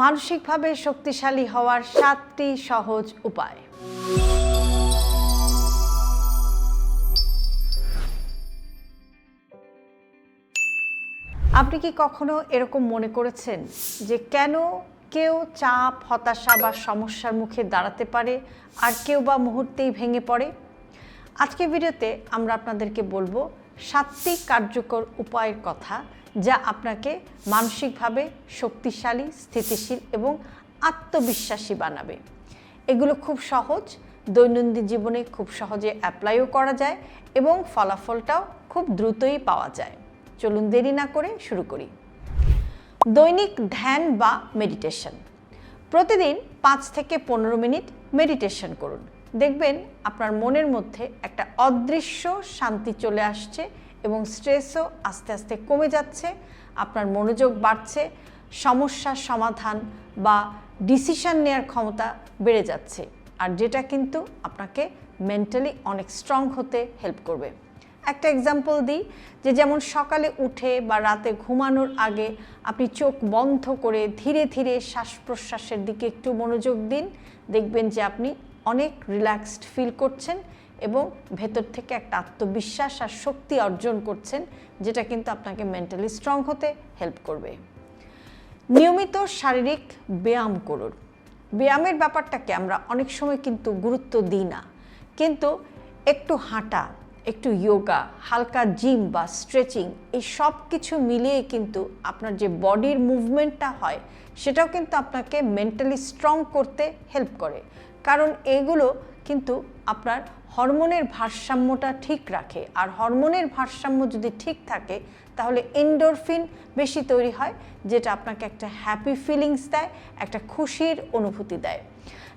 মানসিকভাবে শক্তিশালী হওয়ার 7টি সহজ উপায়। আপনি কি কখনো এরকম মনে করেছেন যে কেন কেউ চাপ, হতাশা বা সমস্যার মুখে দাঁড়াতে পারে আর কেউ বা মুহূর্তেই ভেঙে পড়ে? আজকের ভিডিওতে আমরা আপনাদেরকে বলবো 7টি কার্যকর উপায়ের কথা, যা আপনাকে মানসিকভাবে শক্তিশালী, স্থিতিশীল এবং আত্মবিশ্বাসী বানাবে। এগুলো খুব সহজ, দৈনন্দিন জীবনে খুব সহজে অ্যাপ্লাইও করা যায় এবং ফলাফলটাও খুব দ্রুতই পাওয়া যায়। চলুন দেরি না করে শুরু করি। দৈনিক ধ্যান বা মেডিটেশন। প্রতিদিন 5 থেকে 15 মিনিট মেডিটেশন করুন। দেখবেন আপনার মনের মধ্যে একটা অদৃশ্য শান্তি চলে আসছে এবং স্ট্রেসও আস্তে আস্তে কমে যাচ্ছে, আপনার মনোযোগ বাড়ছে, সমস্যার সমাধান বা ডিসিশন নেওয়ার ক্ষমতা বেড়ে যাচ্ছে, আর যেটা কিন্তু আপনাকে মেন্টালি অনেক স্ট্রং হতে হেল্প করবে। একটা এক্সাম্পল দিই, যেমন সকালে উঠে বা রাতে ঘুমানোর আগে আপনি চোখ বন্ধ করে ধীরে ধীরে শ্বাস প্রশ্বাসের দিকে একটু মনোযোগ দিন। দেখবেন যে আপনি অনেক রিল্যাক্সড ফিল করছেন এবং ভেতর থেকে একটা আত্মবিশ্বাস আর শক্তি অর্জন করছেন, যেটা কিন্তু আপনাকে মেন্টালি স্ট্রং হতে হেল্প করবে। নিয়মিত শারীরিক ব্যায়াম করুন। ব্যায়ামের ব্যাপারটাকে আমরা অনেক সময় কিন্তু গুরুত্ব দিই না, কিন্তু একটু হাঁটা, একটু যোগা, হালকা জিম বা স্ট্রেচিং, এই সব কিছু মিলিয়ে কিন্তু আপনার যে বডির মুভমেন্টটা হয় সেটাও কিন্তু আপনাকে মেন্টালি স্ট্রং করতে হেল্প করে, কারণ এগুলো কিন্তু আপনার হরমোনের ভারসাম্যটা ঠিক রাখে, আর হরমোনের ভারসাম্য যদি ঠিক থাকে তাহলে এন্ডোরফিন বেশি তৈরি হয়, যেটা আপনাকে একটা হ্যাপি ফিলিংস দেয়, একটা খুশির অনুভূতি দেয়।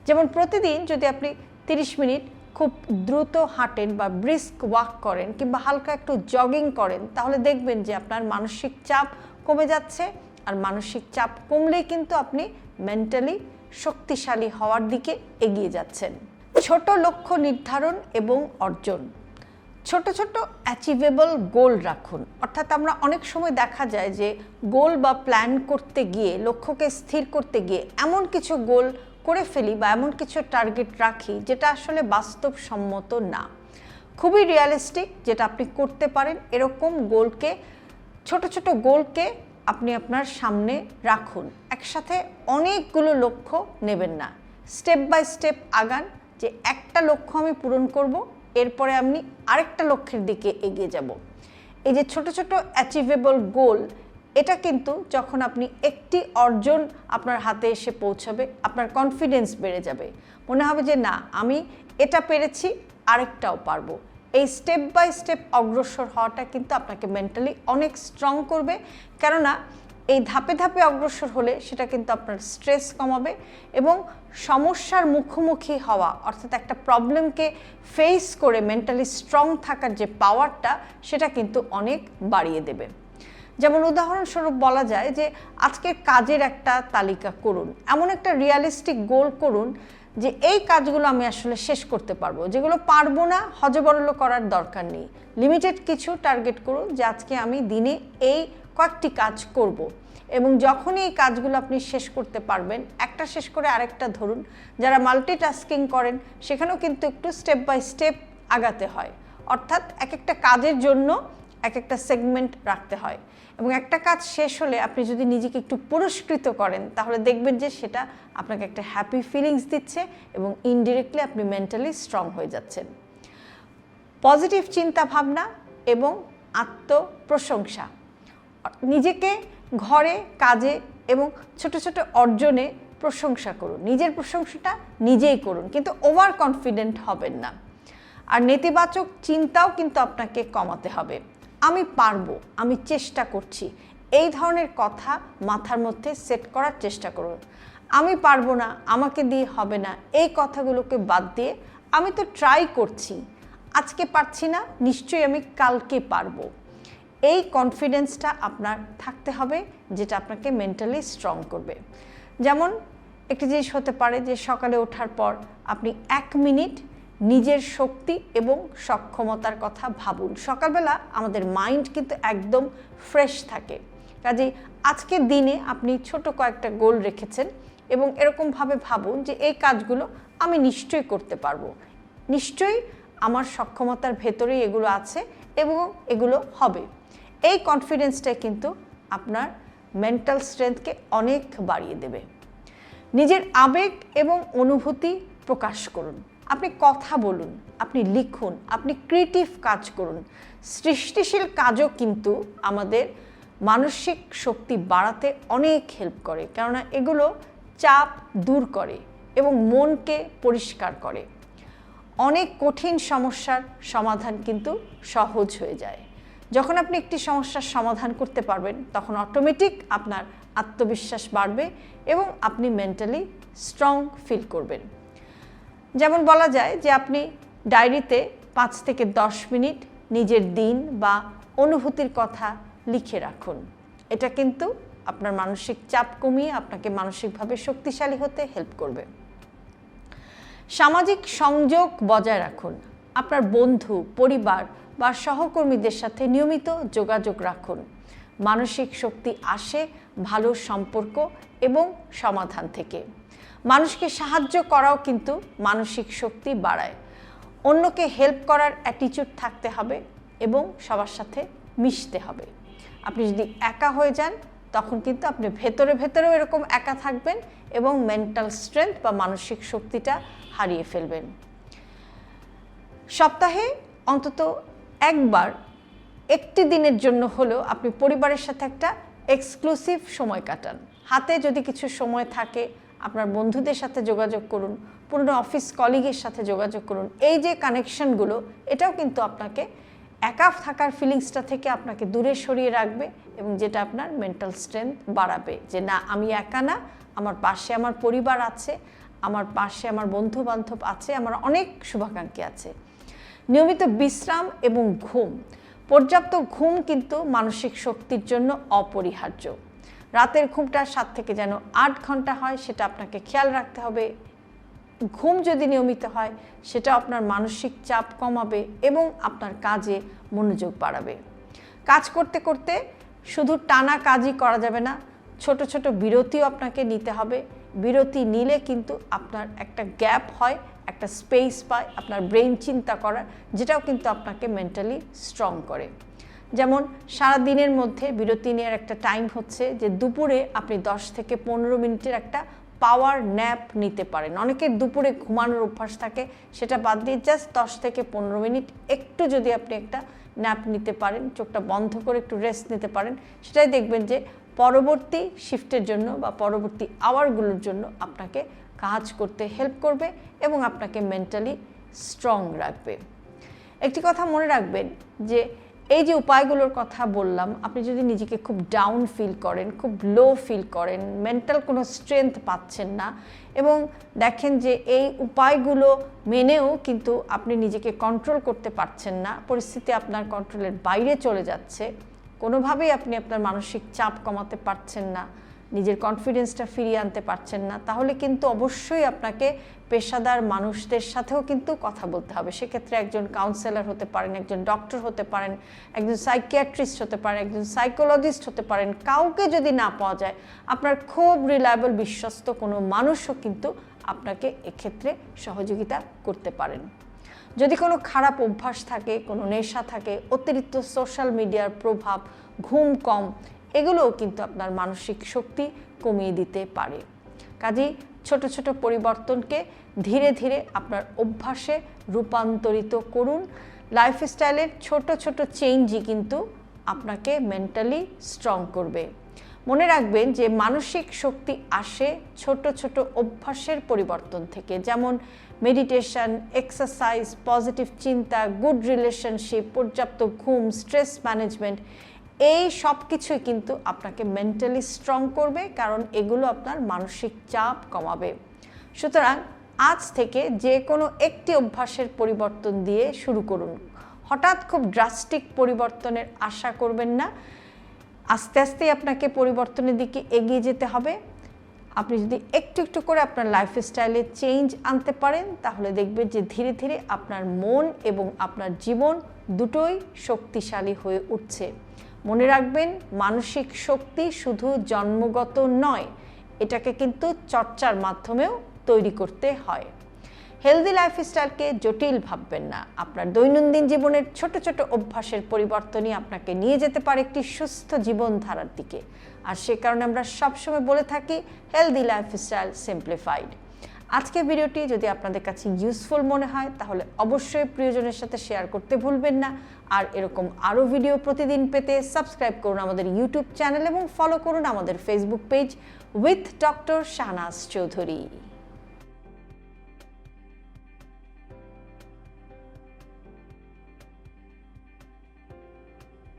যেমন প্রতিদিন যদি আপনি 30 মিনিট খুব দ্রুত হাঁটেন বা ব্রিস্ক ওয়াক করেন কিংবা হালকা একটু জগিং করেন, তাহলে দেখবেন যে আপনার মানসিক চাপ কমে যাচ্ছে, আর মানসিক চাপ কমলেই কিন্তু আপনি মেন্টালি শক্তিশালী হওয়ার দিকে এগিয়ে যাচ্ছেন। ছোট লক্ষ্য নির্ধারণ এবং অর্জন। ছোট ছোট অ্যাচিভেবল গোল রাখুন। অর্থাৎ আমরা অনেক সময় দেখা যায় যে গোল বা প্ল্যান করতে গিয়ে, লক্ষ্যকে স্থির করতে গিয়ে এমন কিছু গোল করে ফেলি বা এমন কিছু টার্গেট রাখি যেটা আসলে বাস্তবসম্মত না। খুবই রিয়ালিস্টিক, যেটা আপনি করতে পারেন এরকম গোলকে, ছোট ছোট গোলকে আপনি আপনার সামনে রাখুন। একসাথে অনেকগুলো লক্ষ্য নেবেন না, স্টেপ বাই স্টেপ আগান, যে একটা লক্ষ্য আমি পূরণ করব, এরপরে আমি আরেকটা লক্ষ্যের দিকে এগিয়ে যাব। এই যে ছোট ছোট অ্যাচিভেবল গোল, এটা কিন্তু যখন আপনি একটি অর্জন আপনার হাতে এসে পৌঁছাবে, আপনার কনফিডেন্স বেড়ে যাবে, মনে হবে যে না, আমি এটা পেরেছি, আরেকটাও পারবো। এই স্টেপ বাই স্টেপ অগ্রসর হওয়াটা কিন্তু আপনাকে মেন্টালি অনেক স্ট্রং করবে, কেননা এই ধাপে ধাপে অগ্রসর হলে সেটা কিন্তু আপনার স্ট্রেস কমাবে এবং সমস্যার মুখোমুখি হওয়া, অর্থাৎ একটা প্রবলেমকে ফেস করে মেন্টালি স্ট্রং থাকার যে পাওয়ারটা, সেটা কিন্তু অনেক বাড়িয়ে দেবে। যেমন উদাহরণস্বরূপ বলা যায় যে আজকের কাজের একটা তালিকা করুন, এমন একটা রিয়ালিস্টিক গোল করুন যে এই কাজগুলো আমি আসলে শেষ করতে পারবো, যেগুলো পারবো না হযবরল করার দরকার নেই। লিমিটেড কিছু টার্গেট করুন যে আজকে আমি দিনে এই কয়েকটি কাজ করব, এবং যখনই এই কাজগুলো আপনি শেষ করতে পারবেন, একটা শেষ করে আরেকটা ধরুন। যারা মাল্টিটাস্কিং করেন সেখানেও কিন্তু একটু স্টেপ বাই স্টেপ আগাতে হয়, অর্থাৎ এক একটা কাজের জন্য এক একটা সেগমেন্ট রাখতে হয়, এবং একটা কাজ শেষ হলে আপনি যদি নিজেকে একটু পুরস্কৃত করেন, তাহলে দেখবেন যে সেটা আপনাকে একটা হ্যাপি ফিলিংস দিচ্ছে এবং ইনডিরেক্টলি আপনি মেন্টালি স্ট্রং হয়ে যাচ্ছেন। পজিটিভ চিন্তা ভাবনা এবং আত্মপ্রশংসা। নিজেকে ঘরে, কাজে এবং ছোট ছোট অর্জনে প্রশংসা করুন। নিজের প্রশংসাটা নিজেই করুন, কিন্তু ওভার কনফিডেন্ট হবেন না। আর নেতিবাচক চিন্তাও কিন্তু আপনাকে কমাতে হবে। আমি পারবো, আমি চেষ্টা করছি, এই ধরনের কথা মাথার মধ্যে সেট করার চেষ্টা করুন। আমি পারবো না, আমাকে দিয়ে হবে না, এই কথাগুলোকে বাদ দিয়ে আমি তো ট্রাই করছি, আজকে পারছি না, নিশ্চয়ই আমি কালকে পারবো। এই কনফিডেন্সটা আপনার থাকতে হবে, যেটা আপনাকে মেন্টালি স্ট্রং করবে। যেমন একটি জিনিস হতে পারে যে সকালে ওঠার পর আপনি 1 মিনিট নিজের শক্তি এবং সক্ষমতার কথা ভাবুন। সকালবেলা আমাদের মাইন্ড কিন্তু একদম ফ্রেশ থাকে, কাজেই আজকের দিনে আপনি ছোট কয়েকটা গোল রেখেছেন এবং এরকমভাবে ভাবুন যে এই কাজগুলো আমি নিশ্চয়ই করতে পারবো, নিশ্চয়ই আমার সক্ষমতার ভেতরেই এগুলো আছে এবং এগুলো হবে। এই কনফিডেন্সটাই কিন্তু আপনার মেন্টাল স্ট্রেংথকে অনেক বাড়িয়ে দেবে। নিজের আবেগ এবং অনুভূতি প্রকাশ করুন, আপনি কথা বলুন, আপনি লিখুন, আপনি ক্রিয়েটিভ কাজ করুন। সৃষ্টিশীল কাজও কিন্তু আমাদের মানসিক শক্তি বাড়াতে অনেক হেল্প করে, কেননা এগুলো চাপ দূর করে এবং মনকে পরিষ্কার করে। অনেক কঠিন সমস্যার সমাধান কিন্তু সহজ হয়ে যায়। যখন আপনি একটি সমস্যার সমাধান করতে পারবেন তখন অটোমেটিক আপনার আত্মবিশ্বাস বাড়বে এবং আপনি মেন্টালি স্ট্রং ফিল করবেন। যেমন বলা যায় যে আপনি ডায়েরিতে 5 থেকে 10 মিনিট নিজের দিন বা অনুভূতির কথা লিখে রাখুন। এটা কিন্তু আপনার মানসিক চাপ কমিয়ে আপনাকে মানসিকভাবে শক্তিশালী হতে হেল্প করবে। সামাজিক সংযোগ বজায় রাখুন, আপনার বন্ধু, পরিবার বা সহকর্মীদের সাথে নিয়মিত যোগাযোগ রাখুন। মানসিক শক্তি আসে ভালো সম্পর্ক এবং সমাধান থেকে। মানুষকে সাহায্য করাও কিন্তু মানসিক শক্তি বাড়ায়। অন্যকে হেল্প করার অ্যাটিটিউড থাকতে হবে এবং সবার সাথে মিশতে হবে। আপনি যদি একা হয়ে যান তখন কিন্তু আপনি ভেতরেও এরকম একা থাকবেন এবং মেন্টাল স্ট্রেংথ বা মানসিক শক্তিটা হারিয়ে ফেলবেন। সপ্তাহে অন্তত একবার একটি দিনের জন্য হলেও আপনি পরিবারের সাথে একটা এক্সক্লুসিভ সময় কাটান। হাতে যদি কিছু সময় থাকে আপনার বন্ধুদের সাথে যোগাযোগ করুন, পুরনো অফিস কলিগের সাথে যোগাযোগ করুন। এই যে কানেকশনগুলো, এটাও কিন্তু আপনাকে একা থাকার ফিলিংসটা থেকে আপনাকে দূরে সরিয়ে রাখবে এবং যেটা আপনার মেন্টাল স্ট্রেংথ বাড়াবে, যে না আমি একা না, আমার পাশে আমার পরিবার আছে, আমার পাশে আমার বন্ধু বান্ধব আছে, আমার অনেক শুভাকাঙ্ক্ষী আছে। নিয়মিত বিশ্রাম এবং ঘুম, পর্যাপ্ত ঘুম কিন্তু মানসিক শক্তির জন্য অপরিহার্য। রাতের ঘুমটা 7 থেকে যেন 8 ঘন্টা হয় সেটা আপনাকে খেয়াল রাখতে হবে। ঘুম যদি নিয়মিত হয় সেটা আপনার মানসিক চাপ কমাবে এবং আপনার কাজে মনোযোগ বাড়াবে। কাজ করতে করতে শুধু টানা কাজই করা যাবে না, ছোট ছোট বিরতিও আপনাকে নিতে হবে। বিরতি নিলে কিন্তু আপনার একটা গ্যাপ হয়, একটা স্পেস পায় আপনার ব্রেইন চিন্তা করার, যেটাও কিন্তু আপনাকে মেন্টালি স্ট্রং করে। যেমন সারা দিনের মধ্যে বিরতি নেওয়ার একটা টাইম হচ্ছে যে দুপুরে আপনি 10 থেকে 15 মিনিটের একটা পাওয়ার ন্যাপ নিতে পারেন। অনেকের দুপুরে ঘুমানোর অভ্যাস থাকে, সেটা বাদ দিয়ে জাস্ট 10 থেকে 15 মিনিট একটু যদি আপনি একটা ন্যাপ নিতে পারেন, চোখটা বন্ধ করে একটু রেস্ট নিতে পারেন, সেটাই দেখবেন যে পরবর্তী শিফটের জন্য বা পরবর্তী আওয়ারগুলোর জন্য আপনাকে কাজ করতে হেল্প করবে এবং আপনাকে মেন্টালি স্ট্রং রাখবে। একটি কথা মনে রাখবেন যে এই যে উপায়গুলোর কথা বললাম, আপনি যদি নিজেকে খুব ডাউন ফিল করেন, খুব লো ফিল করেন, মেন্টাল কোনো স্ট্রেংথ পাচ্ছেন না এবং দেখেন যে এই উপায়গুলো মেনেও কিন্তু আপনি নিজেকে কন্ট্রোল করতে পারছেন না, পরিস্থিতি আপনার কন্ট্রোলের বাইরে চলে যাচ্ছে, কোনোভাবেই আপনি আপনার মানসিক চাপ কমাতে পারছেন না, নিজের কনফিডেন্সটা ফিরিয়ে আনতে পারছেন না, তাহলে কিন্তু অবশ্যই আপনাকে পেশাদার মানুষদের সাথেও কিন্তু কথা বলতে হবে। সেক্ষেত্রে একজন কাউন্সেলর হতে পারেন, একজন ডক্টর হতে পারেন, একজন সাইকিয়াট্রিস্ট হতে পারেন, একজন সাইকোলজিস্ট হতে পারেন। কাউকে যদি না পাওয়া যায়, আপনার খুব রিলায়েবল বিশ্বস্ত কোনো মানুষও কিন্তু আপনাকে এক্ষেত্রে সহযোগিতা করতে পারেন। যদি কোনো খারাপ অভ্যাস থাকে, কোনো নেশা থাকে, অতিরিক্ত সোশ্যাল মিডিয়ার প্রভাব, ঘুম কম, এগুলোও কিন্তু আপনার মানসিক শক্তি কমিয়ে দিতে পারে। কাজেই ছোট ছোট পরিবর্তনকে ধীরে ধীরে আপনার অভ্যাসে রূপান্তরিত করুন। লাইফস্টাইলের ছোট ছোট চেঞ্জই কিন্তু আপনাকে মেন্টালি স্ট্রং করবে। মনে রাখবেন যে মানসিক শক্তি আসে ছোট ছোট অভ্যাসের পরিবর্তন থেকে, যেমন মেডিটেশন, এক্সারসাইজ, পজিটিভ চিন্তা, গুড রিলেশনশিপ, পর্যাপ্ত ঘুম, স্ট্রেস ম্যানেজমেন্ট। এই সব কিছুই কিন্তু আপনাকে মেন্টালি স্ট্রং করবে, কারণ এগুলো আপনার মানসিক চাপ কমাবে। সুতরাং আজ থেকে যে কোনো একটি অভ্যাসের পরিবর্তন দিয়ে শুরু করুন। হঠাৎ খুব ড্রাস্টিক পরিবর্তনের আশা করবেন না, আস্তে আস্তে আপনাকে পরিবর্তনের দিকে এগিয়ে যেতে হবে। আপনি যদি একটু একটু করে আপনার লাইফস্টাইলে চেঞ্জ আনতে পারেন, তাহলে দেখবেন যে ধীরে ধীরে আপনার মন এবং আপনার জীবন দুটোই শক্তিশালী হয়ে উঠছে। মনে রাখবেন, মানসিক শক্তি শুধু জন্মগত নয়, এটাকে কিন্তু চর্চার মাধ্যমেও তৈরি করতে হয়। হেলদি লাইফস্টাইলকে জটিল ভাববেন না। আপনার দৈনন্দিন জীবনের ছোট ছোট অভ্যাসের পরিবর্তনই আপনাকে নিয়ে যেতে পারে একটি সুস্থ জীবনধারার দিকে। আর সে কারণে আমরা সবসময় বলে থাকি হেলদি লাইফস্টাইল সিম্পলিফাইড। আজকের ভিডিওটি যদি আপনাদের কাছে ইউজফুল মনে হয় তাহলে অবশ্যই প্রিয়জনের সাথে শেয়ার করতে ভুলবেন না। আর এরকম আরও ভিডিও প্রতিদিন পেতে সাবস্ক্রাইব করুন আমাদের ইউটিউব চ্যানেল এবং ফলো করুন আমাদের Facebook page with doctor Shahnaz Chowdhury.